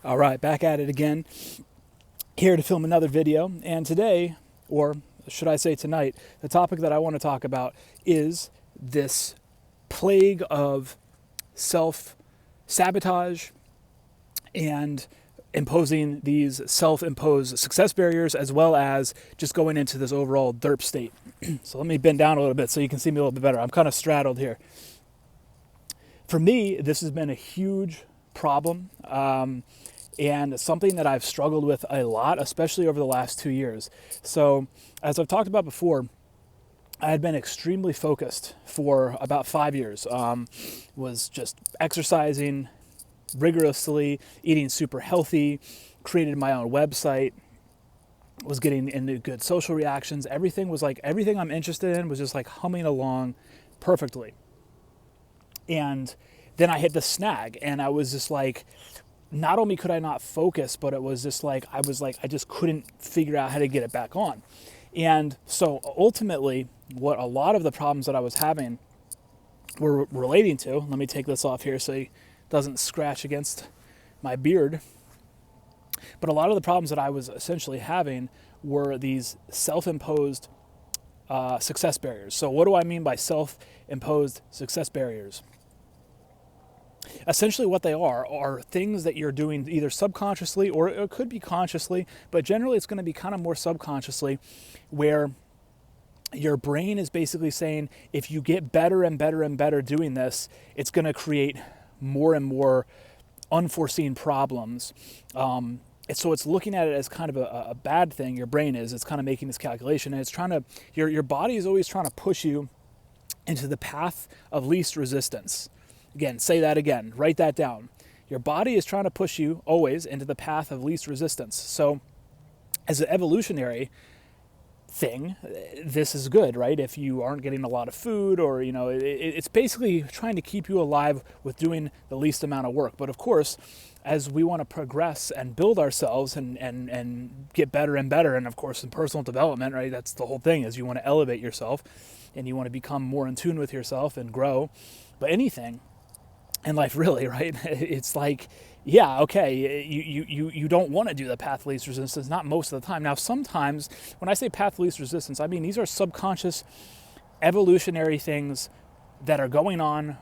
All right, back at it again, here to film another video. And today, or should I say tonight, the topic that I want to talk about is this plague of self-sabotage and imposing these self-imposed success barriers, as well as just going into this overall DERP state. So let me bend down a little bit so you can see me a little bit better. I'm kind of straddled here. For me, this has been a huge problem. And something that I've struggled with a lot, especially over the last 2 years. So, as I've talked about before, I had been extremely focused for about 5 years. Was just exercising rigorously, eating super healthy, created my own website, was getting into good social reactions. Everything I'm interested in was just like humming along perfectly. And then I hit the snag, and I was just like, not only could I not focus, but it was just like, I just couldn't figure out how to get it back on. And so ultimately, what a lot of the problems that I was having were relating to, let me take this off here so it doesn't scratch against my beard. But a lot of the problems that I was essentially having were these self-imposed success barriers. So what do I mean by self-imposed success barriers? Essentially what they are things that you're doing either subconsciously or it could be consciously, but generally it's going to be kind of more subconsciously, where your brain is basically saying, if you get better and better and better doing this, it's going to create more and more unforeseen problems. So it's looking at it as kind of a bad thing. Your brain it's kind of making this calculation, and it's trying to, your body is always trying to push you into the path of least resistance. Again, say that again, write that down. Your body is trying to push you always into the path of least resistance. So as an evolutionary thing, this is good, right? If you aren't getting a lot of food, or, it's basically trying to keep you alive with doing the least amount of work. But of course, as we want to progress and build ourselves and get better and better, and of course in personal development, right, that's the whole thing, is you want to elevate yourself and you want to become more in tune with yourself and grow. But anything in life, really, right? It's like, yeah, okay, you don't want to do the path of least resistance, not most of the time. Now, sometimes when I say path of least resistance, I mean these are subconscious evolutionary things that are going on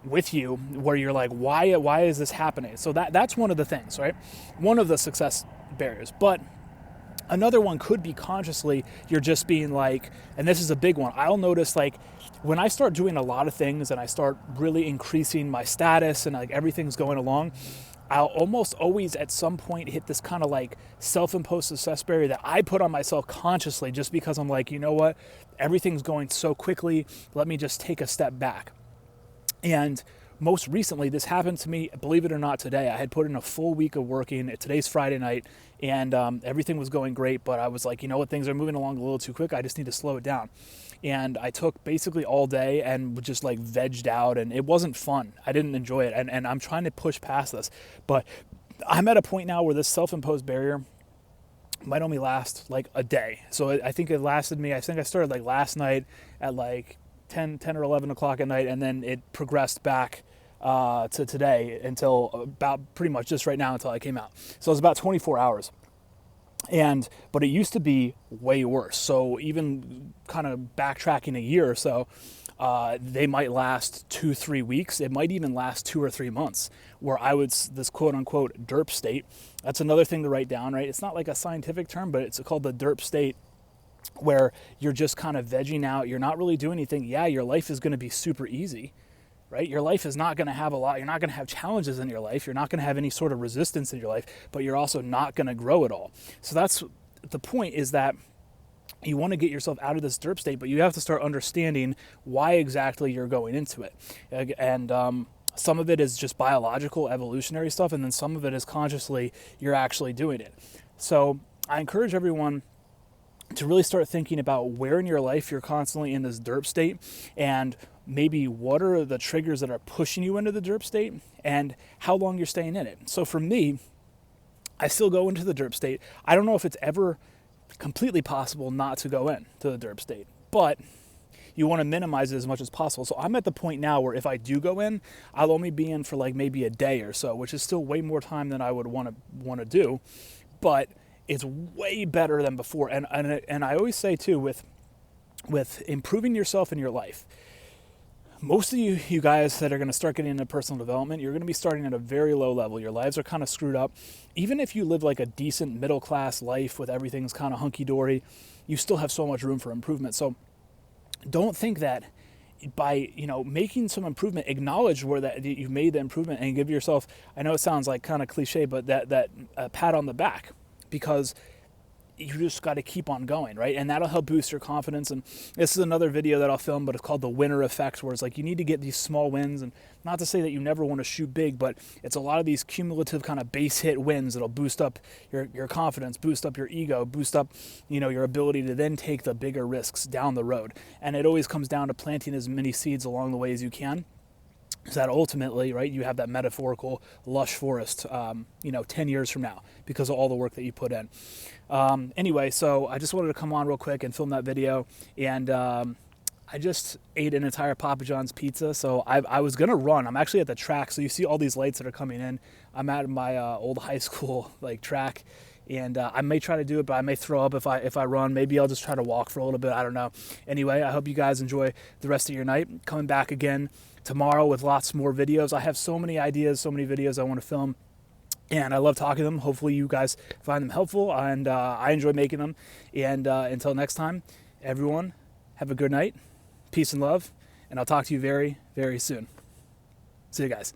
with you, where you're like, why is this happening? So that's one of the things, right? One of the success barriers. But another one could be consciously, you're just being like, and this is a big one, I'll notice, like, when I start doing a lot of things and I start really increasing my status and like everything's going along, I'll almost always at some point hit this kind of like self-imposed success barrier that I put on myself consciously, just because I'm like, you know what, everything's going so quickly, let me just take a step back. And most recently, this happened to me, believe it or not, today. I had put in a full week of working. Today's Friday night, and everything was going great, but I was like, you know what, things are moving along a little too quick. I just need to slow it down. And I took basically all day and just like vegged out, and it wasn't fun. I didn't enjoy it, and I'm trying to push past this. But I'm at a point now where this self-imposed barrier might only last like a day. So I think it lasted me, I think I started like last night at like 10 or 11 o'clock at night, and then it progressed back to today until about pretty much just right now until I came out. So it was about 24 hours. But it used to be way worse. So even kind of backtracking a year or so, they might last 2-3 weeks. It might even last 2 or 3 months, where I would, this quote unquote DERP state. That's another thing to write down, right? It's not like a scientific term, but it's called the DERP state, where you're just kind of vegging out. You're not really doing anything. Yeah, your life is going to be super easy, right? Your life is not going to have a lot. You're not going to have challenges in your life. You're not going to have any sort of resistance in your life, but you're also not going to grow at all. So that's the point, is that you want to get yourself out of this DERP state, but you have to start understanding why exactly you're going into it. And some of it is just biological, evolutionary stuff, and then some of it is consciously you're actually doing it. So I encourage everyone to really start thinking about where in your life you're constantly in this DERP state, and maybe what are the triggers that are pushing you into the DERP state, and how long you're staying in it. So for me, I still go into the DERP state. I don't know if it's ever completely possible not to go into the DERP state, but you want to minimize it as much as possible. So I'm at the point now where if I do go in, I'll only be in for like maybe a day or so, which is still way more time than I would want to do, but it's way better than before. And I always say too, with improving yourself in your life, most of you guys that are going to start getting into personal development, you're going to be starting at a very low level. Your lives are kind of screwed up. Even if you live like a decent middle class life with everything's kind of hunky-dory, you still have so much room for improvement. So don't think that by, making some improvement, acknowledge where that you've made the improvement and give yourself, I know it sounds like kind of cliche, but that pat on the back, because you just got to keep on going, right? And that'll help boost your confidence. And this is another video that I'll film, but it's called the winner effect, where it's like you need to get these small wins. And not to say that you never want to shoot big, but it's a lot of these cumulative kind of base hit wins that'll boost up your confidence, boost up your ego, boost up, your ability to then take the bigger risks down the road. And it always comes down to planting as many seeds along the way as you can, so that ultimately, right, you have that metaphorical lush forest, 10 years from now, because of all the work that you put in. Anyway, so I just wanted to come on real quick and film that video. And I just ate an entire Papa John's pizza. So I was going to run. I'm actually at the track. So you see all these lights that are coming in. I'm at my old high school track. And I may try to do it, but I may throw up if I run. Maybe I'll just try to walk for a little bit. I don't know. Anyway, I hope you guys enjoy the rest of your night. Coming back again tomorrow with lots more videos. I have so many ideas, so many videos I want to film, and I love talking to them. Hopefully you guys find them helpful, and I enjoy making them. And until next time, everyone, have a good night, peace and love, and I'll talk to you very, very soon. See you guys.